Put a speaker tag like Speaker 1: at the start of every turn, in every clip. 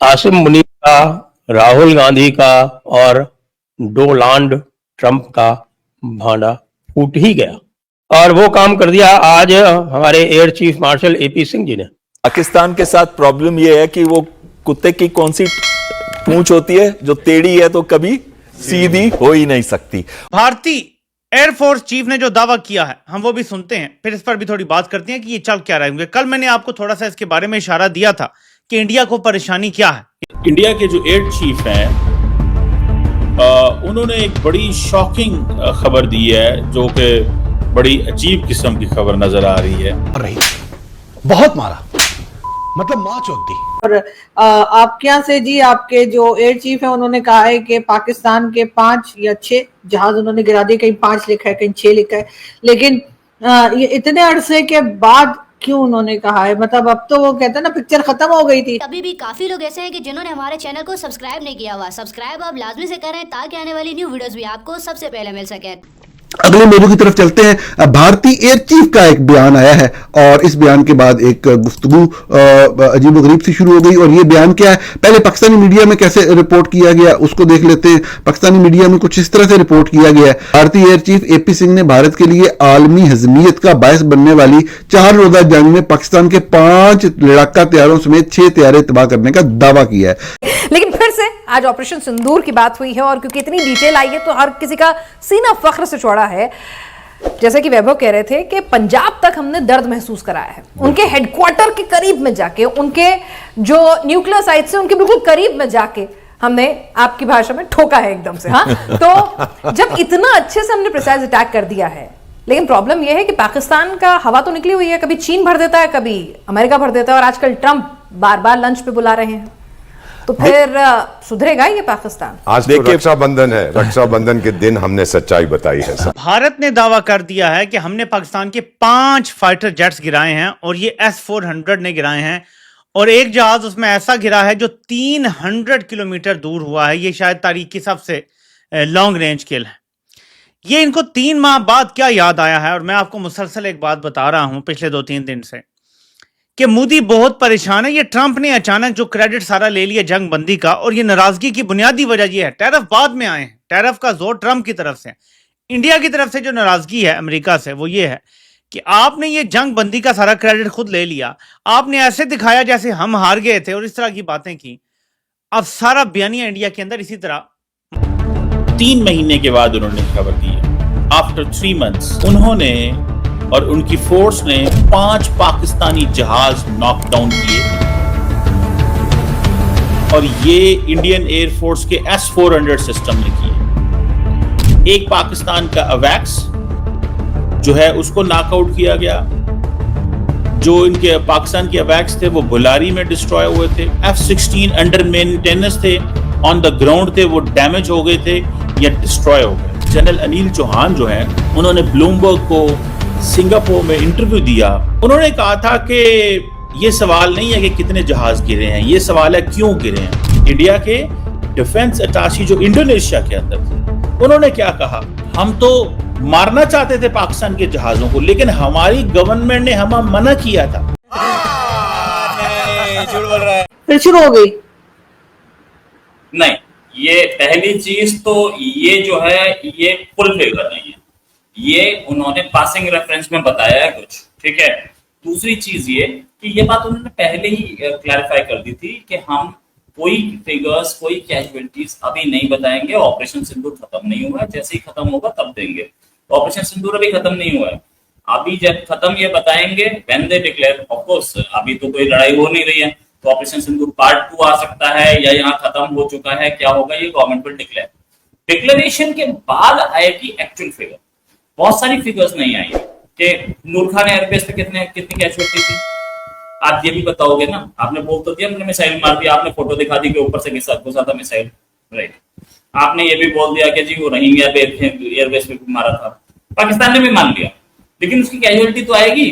Speaker 1: आसिम मुनीर का, राहुल गांधी का और डोनाल्ड ट्रंप का भांडा फूट ही गया और वो काम कर दिया आज हमारे air chief marshal AP Singh ji ने।
Speaker 2: पाकिस्तान के साथ प्रॉब्लम यह है कि वो कुत्ते की कौन सी पूंछ होती है जो टेढ़ी है तो कभी सीधी हो ही नहीं सकती।
Speaker 3: भारतीय एयरफोर्स चीफ ने जो दावा किया है हम वो भी सुनते हैं, फिर इस पर भी थोड़ी बात करते हैं कि ये चल क्या रहे होंगे। कल मैंने आपको थोड़ा सा इसके बारे में इशारा दिया था कि इंडिया को परेशानी क्या है।
Speaker 4: इंडिया के जो एयर चीफ हैं उन्होंने एक बड़ी शॉकिंग खबर दी है जो कि बड़ी अजीब किस्म की खबर नजर आ रही है।
Speaker 5: बहुत मारा, मतलब मौत होती।
Speaker 6: और आपके यहाँ से जी आपके जो एयर चीफ है उन्होंने कहा है कि पाकिस्तान के 5 या 6 जहाज उन्होंने गिरा दिए, कहीं 5 लिखा है कहीं 6 लिखा है, लेकिन ये इतने अरसे के बाद क्यों उन्होंने कहा है? मतलब अब तो वो कहते हैं ना पिक्चर खत्म हो गई थी।
Speaker 7: अभी भी काफी लोग ऐसे हैं कि जिन्होंने हमारे चैनल को सब्सक्राइब नहीं किया हुआ। सब्सक्राइब आप लाजमी से करें ताकि आने वाली न्यू वीडियोस भी आपको सबसे पहले मिल सके।
Speaker 5: अगले मौजू की तरफ चलते हैं। भारतीय एयर चीफ का एक बयान आया है और इस बयान के बाद एक गुफ्तगू अजीबोगरीब सी शुरू हो गई। और ये बयान क्या है, पहले पाकिस्तानी मीडिया में कैसे रिपोर्ट किया गया उसको देख लेते हैं। पाकिस्तानी मीडिया में कुछ इस तरह से रिपोर्ट किया गया है। भारतीय एयर चीफ एपी सिंह ने भारत के लिए आलमी हजमियत का बायस बनने वाली 4 रोजा जंग में पाकिस्तान के 5 लड़ाका तैयारों समेत 6 तैयारे तबाह करने का दावा किया है।
Speaker 8: लेकिन फिर से आज ऑपरेशन सिंदूर की बात हुई है और क्योंकि इतनी डिटेल आई है तो हर किसी का सीना फख्र से चौड़ा है। जैसे कि वैभव कह रहे थे कि पंजाब तक हमने दर्द महसूस कराया है, उनके हेडक्वार्टर के करीब में जाके, उनके जो न्यूक्लियर साइट से उनके बिल्कुल करीब में जाके हमने आपकी भाषा में ठोका है एकदम से। हाँ, तो जब इतना अच्छे से हमने प्रिसाइज अटैक कर दिया है, लेकिन प्रॉब्लम यह है कि पाकिस्तान का हवा तो निकली हुई है, कभी चीन भर देता है, कभी अमेरिका भर देता है और आजकल ट्रंप बार बार लंच पे बुला रहे हैं, तो फिर सुधरेगा ये पाकिस्तान?
Speaker 9: आज तो रक्षाबंधन है, रक्षाबंधन के दिन हमने सच्चाई बताई है।
Speaker 3: भारत ने दावा कर दिया है कि हमने पाकिस्तान के 5 फाइटर जेट्स गिराए हैं और ये S-400 ने गिराए हैं और एक जहाज उसमें ऐसा गिरा है जो 300 किलोमीटर दूर हुआ है। ये शायद तारीख की सबसे लॉन्ग रेंज किल है। ये इनको 3 माह बाद क्या याद आया है? और मैं आपको मुसलसल एक बात बता रहा हूं पिछले 2-3 दिन से कि मोदी बहुत परेशान है। ये ट्रंप ने अचानक जो क्रेडिट सारा ले लिया जंग बंदी का, और ये नाराजगी की बुनियादी वजह ये है, टैरिफ बाद में आए हैं, टैरिफ का जोर ट्रंप की तरफ से। इंडिया की तरफ से जो नाराजगी है अमेरिका से वो ये है कि आपने ये जंग बंदी का सारा क्रेडिट खुद ले लिया, आपने ऐसे दिखाया जैसे हम हार गए थे और इस तरह की बातें की। अब सारा बयानिया इंडिया के अंदर इसी तरह
Speaker 4: 3 महीने के बाद उन्होंने खबर दी है। आफ्टर 3 मंथ्स उन्होंने और उनकी फोर्स ने 5 पाकिस्तानी जहाज नॉकडाउन किए और ये इंडियन एयर फोर्स के S-400 सिस्टम ने किए। एक पाकिस्तान का अवैक्स जो है उसको नॉकआउट किया गया। जो इनके पाकिस्तान के अवैक्स थे वो बुलारी में डिस्ट्रॉय हुए थे। F-16 अंडर मेंटेनेंस थे, ऑन द ग्राउंड थे, वो डैमेज हो गए थे या डिस्ट्रॉय हो गए। जनरल अनिल चौहान जो है उन्होंने ब्लूमबर्ग को सिंगापुर में इंटरव्यू दिया। उन्होंने कहा था कि ये सवाल नहीं है कि कितने जहाज गिरे हैं, ये सवाल है क्यों गिरे हैं। इंडिया के डिफेंस अटाशी जो इंडोनेशिया के अंदर थे उन्होंने क्या कहा, हम तो मारना चाहते थे पाकिस्तान के जहाजों को लेकिन हमारी गवर्नमेंट ने हमें मना किया था।
Speaker 3: झूठ बोल रहा है।
Speaker 6: फिर शुरू हो गई।
Speaker 10: नहीं, ये पहली चीज तो ये जो है ये फुल फिगर नहीं है, ये उन्होंने पासिंग रेफरेंस में बताया है कुछ, ठीक है। दूसरी चीज ये कि ये बात उन्होंने पहले ही क्लैरिफाई कर दी थी कि हम कोई फिगर्स, कोई कैजुअलिटीज अभी नहीं बताएंगे। ऑपरेशन सिंदूर खत्म नहीं हुआ है, जैसे ही खत्म होगा तब देंगे। तो ऑपरेशन सिंदूर अभी खत्म नहीं हुआ है, अभी जब खत्म ये बताएंगे when they declare. Of course अभी तो कोई लड़ाई हो नहीं रही है, तो ऑपरेशन सिंदूर पार्ट 2 आ सकता है या यहाँ खत्म हो चुका है, क्या होगा ये गवर्नमेंट विल डिक्लेयर। डिक्लेरेशन के बाद आएगी एक्चुअल फिगर। बहुत सारी फिगर्स नहीं आई कि नूर खान एयरबेस पे कितनी कैजुअलिटी थी, आप ये भी बताओगे ना। आपने बोल तो दिया हमने मिसाइल मार दिया, आपने फोटो दिखा दी कि ऊपर से घुसा था मिसाइल, राइट। आपने ये भी बोल दिया कि जी वो रोहिंग्या एयरबेस पे मारा था, पाकिस्तान ने भी मान लिया, लेकिन उसकी कैजुअलिटी तो आएगी।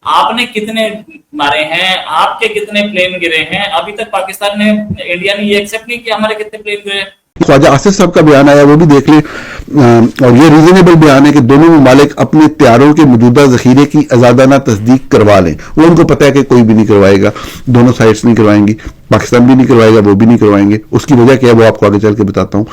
Speaker 10: आपने कितने मारे हैं, आपके कितने प्लेन गिरे हैं, अभी तक पाकिस्तान ने, इंडिया ने ये एक्सेप्ट नहीं किया हमारे कितने प्लेन गिरे।
Speaker 5: ख्वाजा आसिफ साहब का बयान आया, वो भी देख लें। और ये रीजनेबल बयान है कि दोनों ममालिक अपने तैयारों के मौजूदा जखीरे की आजादाना तस्दीक करवा लें। वो उनको पता है कि कोई भी नहीं करवाएगा, दोनों साइड्स नहीं करवाएंगी, पाकिस्तान भी नहीं करवाएगा, वो भी नहीं करवाएंगे। उसकी वजह क्या है वो आपको आगे चल के बताता हूँ।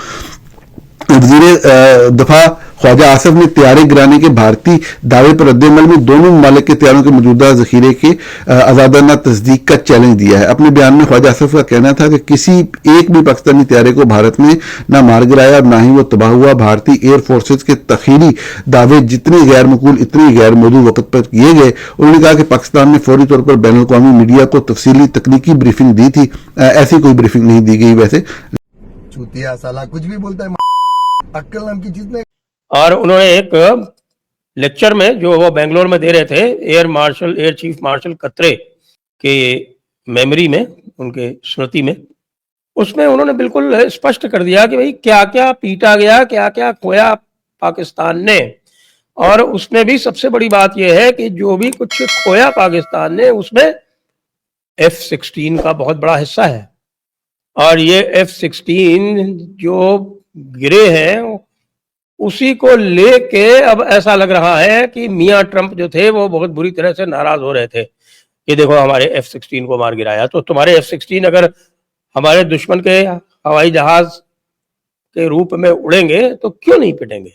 Speaker 5: वज़ीर दफा ख्वाजा आसिफ ने तैयारी गिराने के भारतीय दावे पर रद्दमल में दोनों ममालिक के तैयारों के मौजूदा जखीरे के आजादाना तस्दीक का चैलेंज दिया है। अपने बयान में ख्वाजा आसिफ का कहना था कि किसी एक भी पाकिस्तानी तैयारे को भारत ने न मार गिराया और न ही वो तबाह हुआ। भारतीय एयर फोर्सेज के तखीरी दावे जितने गैर मकूल इतने गैर मौजूद वक्त पर किए गए। उन्होंने कहा कि पाकिस्तान ने फौरी तौर पर बैनुल अक़वामी मीडिया को तफसीली तकनीकी ब्रीफिंग दी थी। ऐसी कोई ब्रीफिंग नहीं दी गई। वैसे
Speaker 11: चूतिया साला कुछ भी बोलता है, अक्ल नाम की चीज नहीं।
Speaker 1: और उन्होंने एक लेक्चर में जो वो बेंगलोर में दे रहे थे एयर चीफ मार्शल कतरे के मेमोरी में, उनके स्मृति में, उसमें उन्होंने बिल्कुल स्पष्ट कर दिया कि भाई क्या क्या पीटा गया, क्या क्या खोया पाकिस्तान ने। और उसमें भी सबसे बड़ी बात यह है कि जो भी कुछ खोया पाकिस्तान ने उसमें F-16 का बहुत बड़ा हिस्सा है। और ये F-16 जो गिरे हैं उसी को लेके अब ऐसा लग रहा है कि मियां ट्रंप जो थे वो बहुत बुरी तरह से नाराज हो रहे थे कि देखो हमारे F-16 को मार गिराया। तो तुम्हारे F-16 अगर हमारे दुश्मन के हवाई जहाज के रूप में उड़ेंगे तो क्यों नहीं पिटेंगे?